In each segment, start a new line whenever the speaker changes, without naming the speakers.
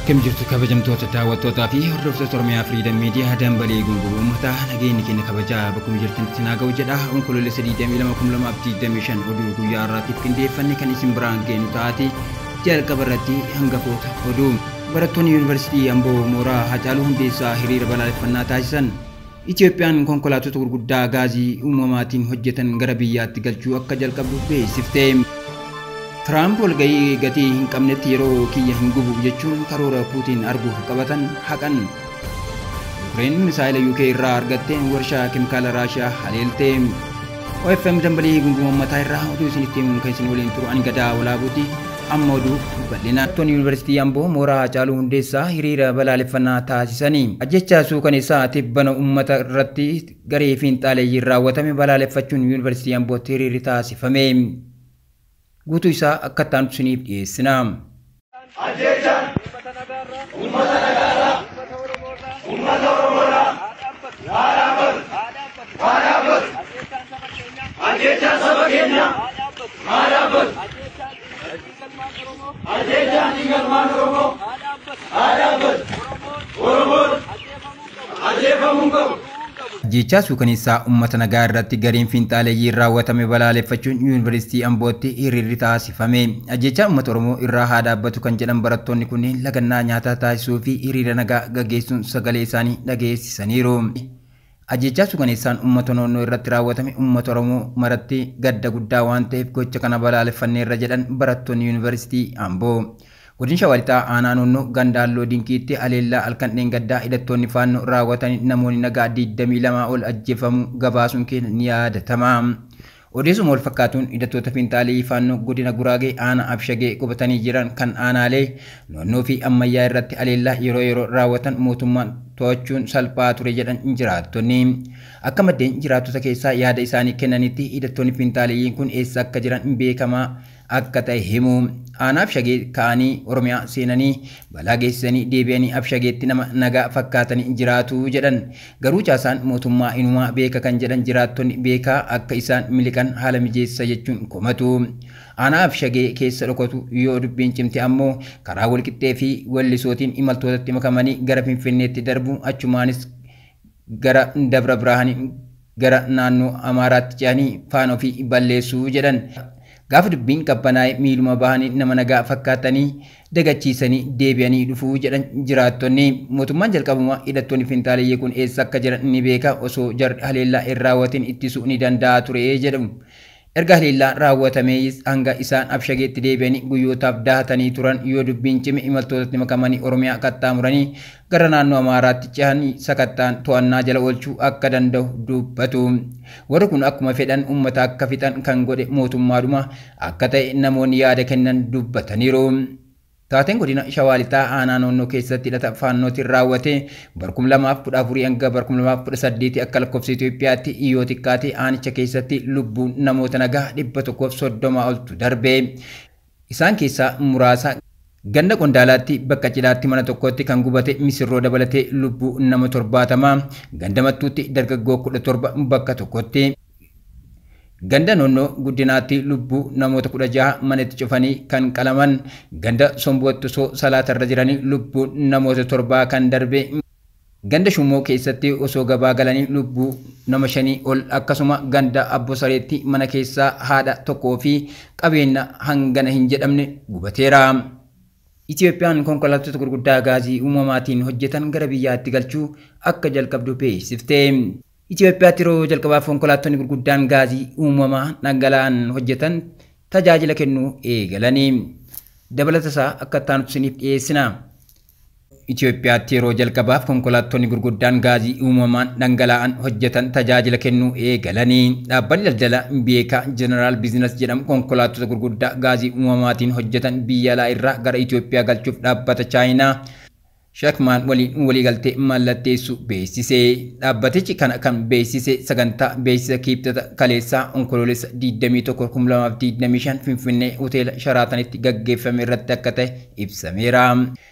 Akkam jirtu kabajamtoota daawwattootaa fi hordoftoota Oromiyaa Freedom Media dambalee gungumu ummata nageenyi keenya kabajaa bakkuma jirtanitti naaga'u jedha. Onkoloolessa 22 oduu guyyaa har'aatiif qindeeffanne kan isin biraan geenu taate jalqaba irratti hangafoota oduu. Barattoonni Yuunivarsiitii Amboo Mooraa Hacaaluu Hundeessaa hiriira balaaleffannaa taasisan. Itoophiyaan konkolaattota gurguddaa gaazii uumamaatiin hojjetan gara biyyaatti galchuu akka jalqabdu beeksifte. Trump walgahii gatii hin qabnetti yeroo kiyya hin gubu jechuun karoora Puutiin arguuf qabatan haqan. Ukraine misaayila UK irraa argatteen warshaa keemikaala Raashiyaa haleelte. OFM dambalee gungumu ummataa irraa oduu isinitti himuun kan isin waliin turu ani Gadaa Walaabuuti. Amma oduu bal'ina. Barattoonni Yuunivarsiitii Amboo Mooraa Hacaaluu Hundeessaa hiriira balaaleffannaa taasisanii. Ajjechaa suukaneessaatiif bana uummata irratti garee fiinxaaleeyyiin raawwatame balaaleffachuun Yuunivarsiitii Ambootti hiriirri taasifame. Guutuu isaa akka ta'an isiniif dhiyeessina.
Ajjechaan uummata nagaarraa uummata Oromoodhaa haa dhaabbatu. Ajjechaan saba keenyaa haa dhaabbatu. Ajjechaan ilmaan Oromoo haa dhaabbatu. Oromoon ajjeefamuu qabu.
Ajjechaa suukaneessaa uummata nagaa irratti gareen fiinxaaleeyyiin raawwatame balaaleffachuun Yuunivarsiitii Ambootti hiriirri taasifame. Ajjechaa uummata Oromoo irraa haa dhaabbatu kan jedhan barattoonni kunneen lagannaa nyaataa taasisuu fi hiriira nagaa gaggeessuun sagalee isaanii dhageessisaniiru. Ajjechaa suukaneessaan uummata naannoo irratti raawwatame uummata Oromoo maratti gadda guddaa waan ta'eef gocha kana balaaleffanneerra jedhan barattoonni Yuunivarsiitii Amboo. Godina Shawaa Lixaa aanaa naannoo Gandaalloo Dinkiitti aleellaa halkan gaddaa hidhattoonni faannoo raawwatan namoonni nagaa 22 ol ajjeefamuu gabaasuun keenya ni yaadatama. Odeessuma wal fakkaatuun hidhattoota fiinxaalii faannoo godina Guraagee aanaa Abshagee qubatanii jiran kan aanaalee naannoo fi ammayyaa irratti aleellaa yeroo raawwatan mootummaan to'achuun salphaa ture jedhan jiraattonni. Akka maddeen jiraattota keessaa yaada isaanii kennanitti hidhattoonni fiinxaaliyyiin kun eessa akka jiran beekamaa akka ta'e himu. Aanaa Abshagee ka'anii Oromiyaa seenanii balaa geessisanii deebi'anii Abshageetti nama nagaa fakkaatanii jiraatu jedhan. Garuu caasaan mootummaa inumaa beeka kan jedhan jiraattonni beekaa akka isaan miliqan haala mijeessa jechuun komatu. Aanaa Abshagee keessa dhokatu yoo dubbiin cimte ammoo karaa walqixxee fi wallisootiin imaltootatti makamanii gara Finfinneetti darbu achumaanis gara Dabra Biraanii gara naannoo Amaaraatti ce'anii faana ofii balleessuu jedhan. Gaafa dubbiin qabbanaa'e miiluma bahanii nama nagaa fakkaatanii dagachiisanii deebi'anii dhufuu jedhan jiraattonni. Mootummaan jalqabuma hidhattoonni fiinxaaleeyyii kun eessa akka jiran ni beeka osoo jarri haleellaa hin raawwatin ittisuu ni danda'a ture jedhamu. Erga haleellaa raawwatamee hanga isaan Abshageetti deebi'anii guyyootaaf dahatanii turan yoo dubbiin cime imaltootatti makamanii Oromiyaa qaxxaamuranii gara naannoo Amaaraatti ce'anii sakattaan to'annaa jala oolchuu akka danda'u dubbatu. Warri kun akkuma fedhan uummata akka fixan kan godhe mootummaadhuma akka ta'e namoonni yaada kennan dubbataniiru. Taateen godina Shawaa Lixaa aanaa naannoo keessatti hidhata faannootiin raawwate barkum 2014 hanga barkum 2018 akka lakkoofsa Itoophiyaatti yoo xiqqaate aanicha keessatti lubbuun namoota nagaa 130 oltu darbe. Isaan keessaa muraasa ganda Qondaalaatti bakka cidhaatti mana tokkotti kan gubate misirroo dabalatee lubbuu nama 70, ganda Mattuutti dargaggoo 17 bakka tokkotti. Ganda naannoo Guddinaatti lubbuu namoota 16 manatti cufanii kan qalaman, ganda Sombootti osoo salaatarra jiranii lubbuu namoota 7 kan darbe. Ganda Shummoo keessatti osoo gabaa galanii lubbuu nama 5 ol akkasuma ganda Abbo Sareetti mana keessaa haadha tokkoo fi qabeenya hangana hin jedhamne gubateera. Itoophiyaan konkolaattota gurguddaa gaazii uumamaatiin hojjetan gara biyyaatti galchuu akka jalqabdu beeksifte. Itoophiyaatti yeroo jalqabaaf konkolaattonni gurguddaan gaazii uumamaa dhangala'aan hojjetan tajaajila kennuu eegalanii. Dabalata isaa akka ta'an isiniif dhiyeessina. Itoophiyaatti yeroo jalqabaaf konkolaattonni gurguddaan gaazii uumamaan dhangala'aan hojjetan tajaajila kennuu eegalanii. Dhaabbanni daldala beekaa Jeneraal Biizines jedhamu konkolaattota gurguddaa gaazii uumamaatiin hojjetan biyya alaa irraa gara Itoophiyaa galchuuf dhaabbata Chaayinaa Shaakmaan waliin waliigaltee mallatteessu beeksise. Dhaabbatichi kana kan beeksise sagantaa beeksisa kibxata kaleessaa onkoloolessa 21/2025 Finfinnee hoteela Sharaatanitti gaggeeffame irratti akka ta'e ibsameera.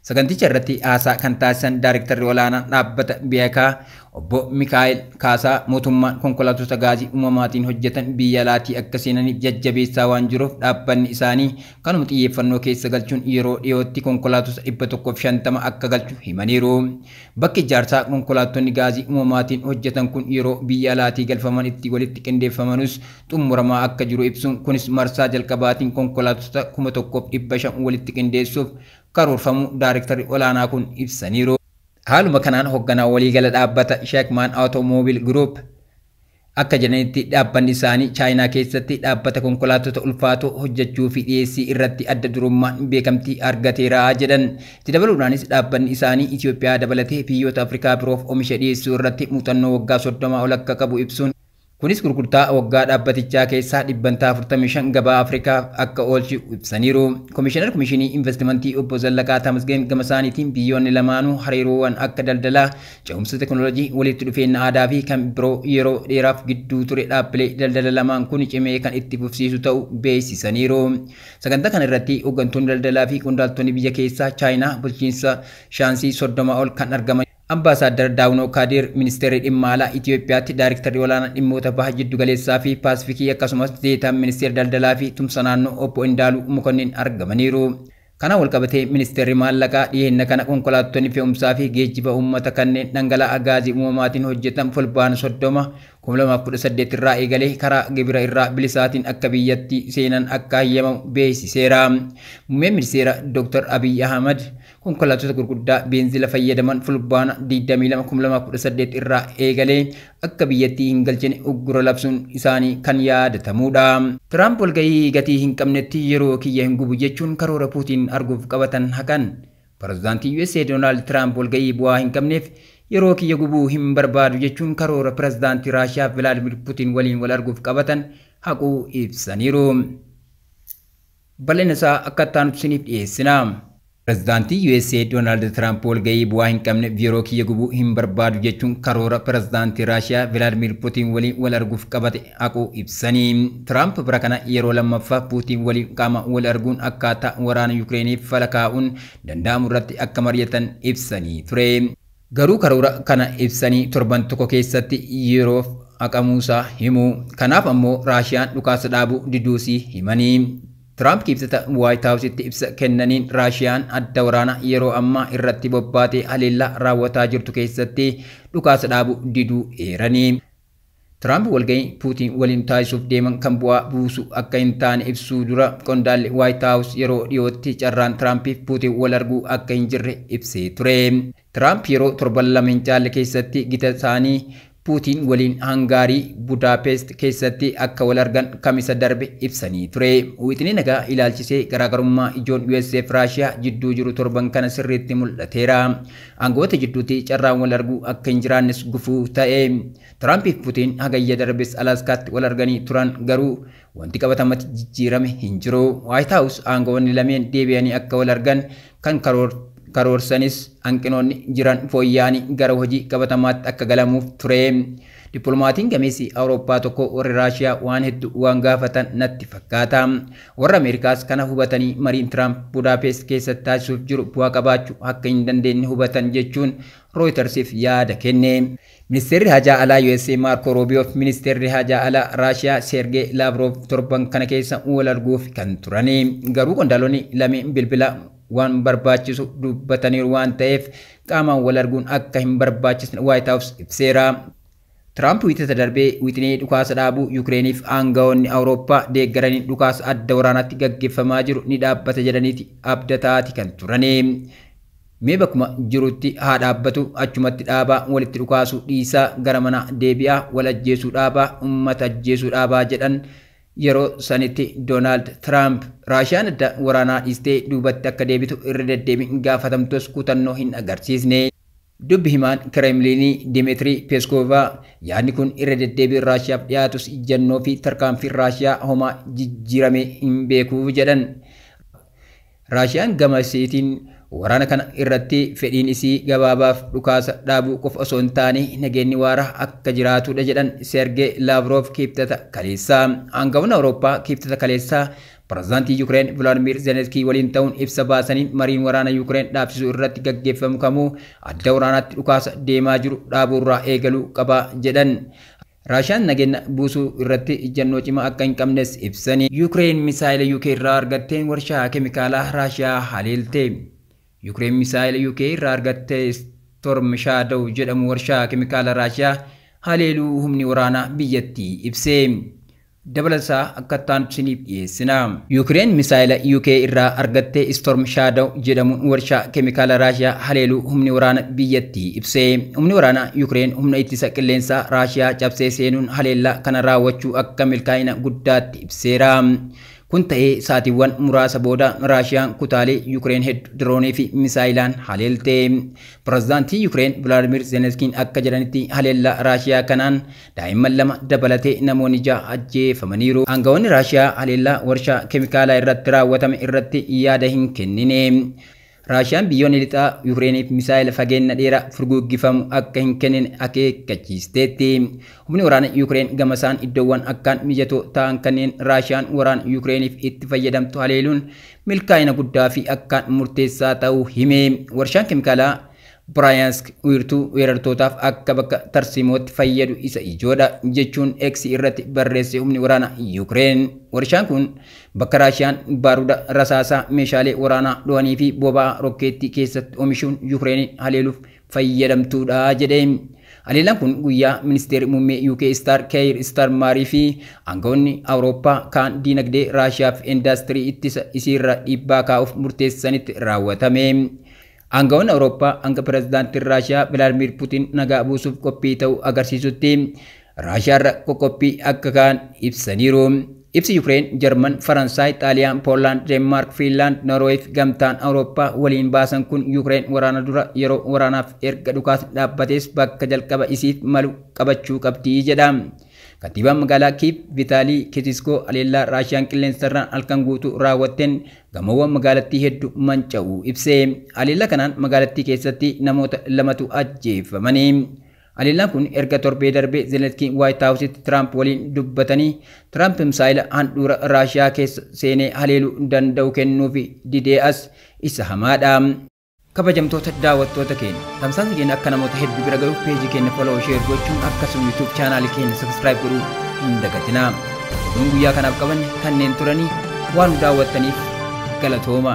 Saganticha irratti haasaa kan taasisan Daayirektarri olaanaan dhaabbata beekaa obbo Mikaa'el Kaasaa mootummaan konkolaattota gaazii uumamaatiin hojjetan biyya alaatii akka seenaniif jajjabeessaa waan jiruuf dhaabbanni isaanii kanuma xiyyeeffannoo keessa galchuun yeroo dhiyootti konkolaattota 150 akka galchu himaniiru. Bakki ijaarsaa konkolaattonni gaazii uumamaatiin hojjetan kun yeroo biyya alaatii galfaman itti walitti qindeeffamanus xumuramaa akka jiru ibsuun kunis marsaa jalqabaatiin konkolaattota 1500 walitti qindeessuuf karoorfamuu Daayirektarri olaanaa kun ibsaniiru. Haaluma kanaan hoogganaa waliigala dhaabbata Shaakmaan Automobile Group akka jedhanitti dhaabbanni isaanii Chaayinaa keessatti dhaabbata konkolaattota ulfaatoo hojjechuu fi dhiyeessii irratti adda durummaan beekamtii argateera jedhan. Itti dabaluudhaanis dhaabbanni isaanii Itoophiyaa dabalatee biyyoota Afrikaa biroof oomisha dhiyeessuu irratti muuxannoo waggaa 30 ol akka qabu ibsuun kunis gurgurtaa waggaa dhaabbatichaa keessaa 45 gabaa Afrikaa akka oolchu ibsaniiru. Komishinar Komishinii Investimentii obbo Zallaqaa Tamasgeen gama isaaniitiin biyyoonni lamaanuu hariiroowwan akka daldalaa, ce'umsa teekinooloojii, walitti dhufeenya aadaa fi kan biroo yeroo dheeraaf gidduu ture dhaabbilee daldala lamaan kun cimee kan itti fufsiisu ta'uu beeksisaniiru. Sagantaa kana irratti hooggantoonni daldalaa fi qondaaltonni biyya keessaa Chaayinaa bulchiinsa Shaansii 30 ol kan argaman. Ambaasaadar Daawunoo Kaadir Ministeerri dhimma alaa Itoophiyaatti Daayirektarri olaanaan dhimmoota baha jiddu galeessaa fi Paasifikii akkasumas deetaan Ministeera daldalaa fi tumsa naannoo obbo Indaaluu Mokonnin argamaniiru. Kana walqabatee Ministeerri maallaqaa dhiyeenya kana konkolaattonni fe'umsaa fi geejjiba uummata kanneen dhangala'aa gaazii uumamaatiin hojjetan fulbaana 30 2018 irraa eegalee karaa gibira irraa bilisaatiin akka biyyatti seenan akka hayyamamu beeksiseera. Muummeen Ministeera Dr. Abiy Ahmad konkolaattota gurguddaa beenzila fayyadaman fulbaana 22/2018 irraa eegalee akka biyyatti hin galchine uggura labsuun isaanii kan yaadatamudha. Tiraamp walgahii gatii hin qabnetti yeroo kiyya hin gubu jechuun karoora Puutiin arguuf qabatan haqan. Pireezidaantii USA Doonaald Tiraamp walgahii bu'aa hin qabneef yeroo kiyya gubuu hin barbaadu jechuun karoora pireezidaantii Raashiyaa Vilaadimir Puutiin waliin wal arguuf qabatan haquu ibsaniiru. Bal'ina isaa akka itti isiniif dhiyeessina. Pireezidaantii USA Doonaald Tiraamp walgahii bu'aa hin qabne yeroo kiyya gubuu hin barbaadu jechuun karoora pireezidaantii Raashiyaa Vilaadimir Puutiin waliin wal arguuf qabate haquu ibsanii. Tiraamp bara kana yeroo lammaffaa Puutiin waliin qaama wal arguun akkaataa waraana Yukireeniif fala kaa'uun danda'amu irratti akka mari'atan ibsanii ture. Garuu karoora kana ibsanii torban tokko keessatti yeroof haqamuusaa himu. Kanaaf ammoo Raashiyaan dhukaasa dhaabuu diduusii himanii. Tiraamp ibsa White House-tti ibsa kennaniin Raashiyaan adda waraana yeroo ammaa irratti bobbaatee haleellaa raawwataa jirtu keessatti dhukaasa dhaabuu diduu eeranii. Tiraamp walgahii Puutiin waliin taasisuuf deeman kan bu'aa buusu akka hin taane ibsuu dura qondaalli White House yeroo dhiyootti carraan Tiraampiif Puutiin wal arguu akka hin jirre ibsee ture. Tiraamp yeroo torban lama hin caalle keessatti gita isaanii Puutiin waliin Hangaarii Budaapest keessatti akka wal argan kamisa darbe ibsanii ture. Wixinii nagaa ilaalchisee garaagarummaa ijoon USA fi Raashiyaa jidduu jiru torban kana sirriitti mul'ateera. Aangawoota jidduutti carraan wal arguu akka hin jiraannes gufuu ta'e. Tiraamp fi Puutiin hagayya darbes Alaaskaatti wal arganii turan garuu wanti qabatamatti jijjiirame hin jiru. White House aangawoonni lameen deebi'anii akka wal argan kan karoorsanis hanqinoonni jiran fooyya'anii gara hojii qabatamaatti akka galamuuf ture. Dippiloomatiin gameessi Awurooppaa tokko warri Raashiyaa waan hedduu waan gaafatan natti fakkaata. Warra Ameerikaas kana hubatanii mariin Tiraamp Budaapest keessatti taasisuuf jiru bu'aa qabaachuu akka hin dandeenye hubatan jechuun Rooyitersiif yaada kenne. Ministeerri Hajaa Alaa USA Marco Rubio fi Ministeerri Hajaa Alaa Raashiyaa Sergey Lavrov torban kana keessa wal arguuf kan turani. Garuu qondaalonni lameen bilbila waan barbaachisu dubbataniiru waan ta'eef qaamaan wal arguun akka hin barbaachisne White House ibseera. Tiraamp wiixata darbee wixinee dhukaasa dhaabuu Yukireeniif aangawoonni Awurooppaa deeggaranii dhukaasa adda waraanaatti gaggeeffamaa jiru ni dhaabbata jedhaniiti abdataati kan turani. Mee bakkuma jirutti haa dhaabbatu achumatti dhaabaa walitti dhukaasuu dhiisaa gara mana deebi'aa wal ajjeesuu dhaabaa uummata ajjeesuu dhaabaa jedhan. Yeroo sanitti Doonaald Tiraamp Raashiyaan adda waraanaa dhiistee duubatti akka deebitu irra deddeebiin gaafatamtus kutannoo hin agarsiisne. Dubbi himaan Kremlinii Dimitri Peskova yaadni kun irra deddeebiin Raashiyaaf dhiyaatus ijjannoo fi tarkaanfiin Raashiyaa homaa jijjiirame hin beekuu jedhan. Raashiyaan gama isiitiin waraana kana irratti fedhiin isii gabaabaaf dhukaasa dhaabuu qofa osoo hin taane nageenyi waara akka jiraatudha jedhan Sergey Lavrov kibxata kaleessaa. Aangawoonni Awurooppaa kibxata kaleessaa Pireezidaantii Yuukireen Volodymyr Zelensky waliin ta'uun ibsa baasaniin mariin waraana Yuukireen dhaabsisuu irratti gaggeeffamu kamuu adda waraanaatti dhukaasa deemaa jiru dhaabuurraa eegaluu qaba jedhan. Raashiyaan nageenya buusuu irratti ijjannoo cimaa akka hin qabnes ibsanii Yuukireen misaayila UK irraa argatteen warshaa keemikaalaa Raashiyaa haleelte. Yuukireen misaayila UK irraa argattee Storm Shadow jedhamu warshaa keemikaalaa Raashiyaa haleeluu humni waraanaa biyyattii ibse. Dabalataa akka taanusiniif dhiyeessina. Yuukireen misaayila UK irraa argattee Storm Shadow jedhamuun warshaa keemikaala Raashiyaa haleeluu humni waraana biyyattii ibse. Humni waraana Yuukireen humna ittisa qilleensaa Raashiyaa cabsee seenuun haleellaa kana raawwachuu akka milkaa'ina guddaatti ibseera. Kun ta'ee saatiiwwan muraasa booda Raashiyaan kutaalee Yuukireen hedduu diroonii fi misaayilaan haleelte. Pireezidaantii Yuukireen Volodymyr Zelensky akka jedhanitti haleellaa Raashiyaa kanaan daa'imman 2 dabalatee namoonni 6 ajjeefamaniiru. Aangawoonni Raashiyaa haleellaa warshaa keemikaalaa irratti raawwatame irratti yaada hin kennine. Raashiyaan biyyoonni lixaa Yuukireeniif misaayila fageenya dheeraa furguggifamu akka hin kennine akeekkachiisteetti. Humni waraana Yuukireen gamasaan iddoowwan akkaan mijatoo ta'an kanneen Raashiyaan waraana Yuukireeniif itti fayyadamtu haleeluun milkaa'ina guddaa fi akkaan murteessaa ta'uu hime. Warshaan keemikaalaa Bryansk wiirtuu weerartootaaf akka bakka tarsiimootti fayyadu isa ijoodha jechuun X irratti barreesse humni waraana Yuukireen. Warshaan kun bakka Raashiyaan baaruuda rasaasaa meeshaalee waraanaa dho'anii fi boba'aa rokkeettii keessatti oomishuun Yuukireen haleeluuf fayyadamtuudha jedhe. Haleellaan kun guyyaa ministeerri muummee UK Keir Starmer fi aangawoonni Awurooppaa kaan diinagdee Raashiyaa fi indaastirii ittisa isiirra dhiibbaa kaa'uuf murteessanitti raawwatame. Aangawoonni Awurooppaa hanga pireezidaantiin Raashiyaa Vladimir Putin nagaa buusuuf qophii ta'uu agarsiisutti Raashiyaarra qoqqophii akka kaan ibsaniiru. Ibsi Yuukireen, Jarman, Faransaay, Xaaliyaan, Poolaand, Deenmaark, Fiinlaand, Noorweey fi gamtaan Awurooppaa waliin baasan kun Yuukireen waraana dura yeroo waraanaaf erga dhukaas dhaabbatees bakka jalqaba isiif malu qabachuu qabdi jedha. Kantiibaan magaalaa Kiiv Vitaalii Klitschko haleellaa Raashiyaan qilleensarraan halkan guutuu raawwatteen gamoowwan magaalattii hedduu manca'uu ibse. Haleellaa kanaan magaalattii keessatti namoota 2tu ajjeefamanii. Haleellaan kun erga torbee darbee Zelensky White Houseitti Trump waliin dubbatanii Trump misaayila handhuura Raashiyaa keessa seenee haleeluu danda'u kennuufi didee as isa hamaadha. Kabajamtoota daawwattoota keenya tamsaasni keenya akka namoota hedduu bira ga'uuf peejii keenya follow share gochuun akkasuma YouTube chaanaalii keenya subscribe godhuu hin dagatinaa. Oduun guyyaa kanaaf qabanne kanneen turanii waan daawwattaniif galatooma.